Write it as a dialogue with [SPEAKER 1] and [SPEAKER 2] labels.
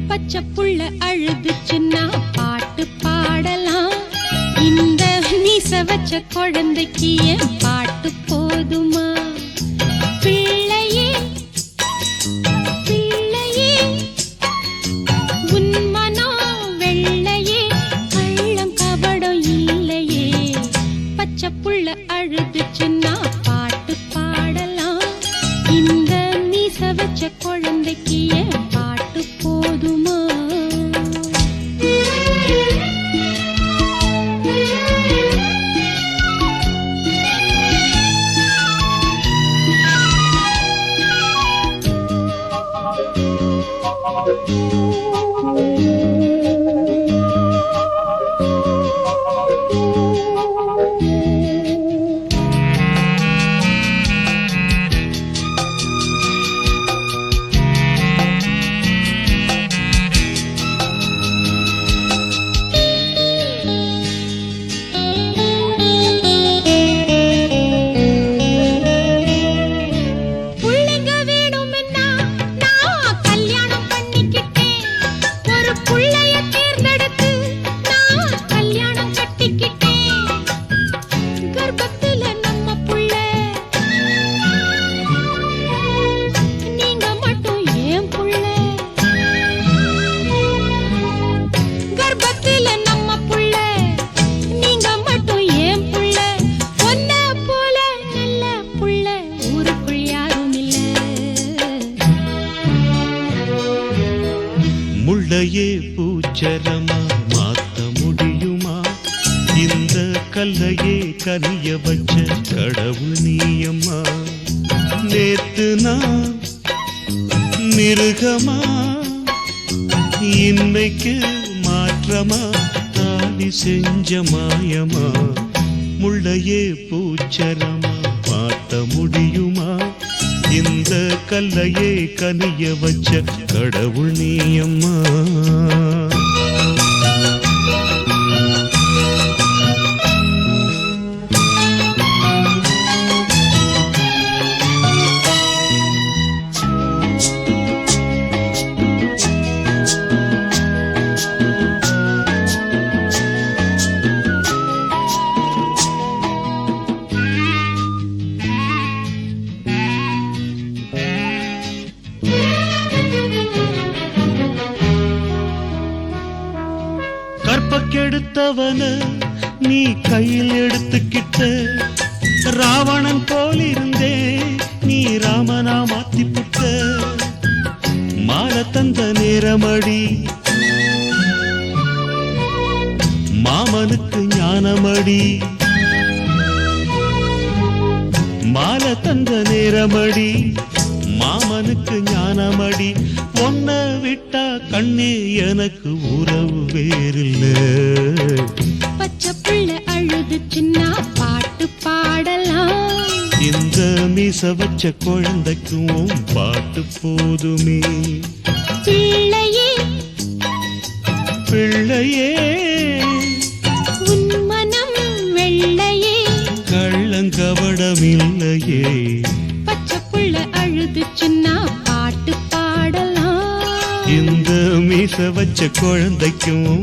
[SPEAKER 1] பச்சப்புள்ள அழுதுச்சுன்னா பாட்டு பாடலாம். இந்த மீச வச்ச குழந்தைக்கு என் பாட்டு போதுமா? பிள்ளையே பிள்ளையே உன் மனம் வெள்ளையே, கள்ளம் கபடம் இல்லையே. பச்சப்புள்ள அழுதுச்சுன்னா பாட்டு பாடலாம். இந்த மீச வச்ச குழந்தைக்கு என் பாட்டு போதுமா?
[SPEAKER 2] முள்ளையே பூச்சரமா மாத்த முடியுமா? இந்த கல்லையே கனிய வச்ச கடவுள் நீயம்மா. நேத்து நான் மிருகமா, இன்னைக்கு மாற்றமா, தாலி செஞ்ச மாயமா. முள்ளையே பூச்சரமா மாத்த முடியுமா? இந்த கல்லையே கனிய வச்ச கடவுள் நீயம்மா. கற்பக்கெடுத்தவன நீ கையில் எடுத்துக்கிட்ட, ராவணன் போலிருந்தே நீ ராமனா மாத்திப்புட்ட. மாலை தந்த நேரமடி மாமனுக்கு ஞானமடி. மாலை தந்த நேரமடி மாமனுக்கு ஞானமடி. ஒன்ன விட்டா கண்ணே எனக்கு உறவு வேறில்ல.
[SPEAKER 1] பச்சப்புள்ள அழுதுச்சுன்னா பாட்டு பாடலாம்.
[SPEAKER 2] இந்த மீச வச்ச குழந்தைக்கும் பாட்டு போதுமே.
[SPEAKER 1] பிள்ளையே
[SPEAKER 2] பிள்ளையே
[SPEAKER 1] உன் மனம் வெள்ளையே,
[SPEAKER 2] கள்ளங்கபடமில்லையே.
[SPEAKER 1] பச்சப்புள்ள அழுதுச்சுன்னா பாட்டு பாடலாம்.
[SPEAKER 2] இந்த மீச வச்ச குழந்தைக்கும்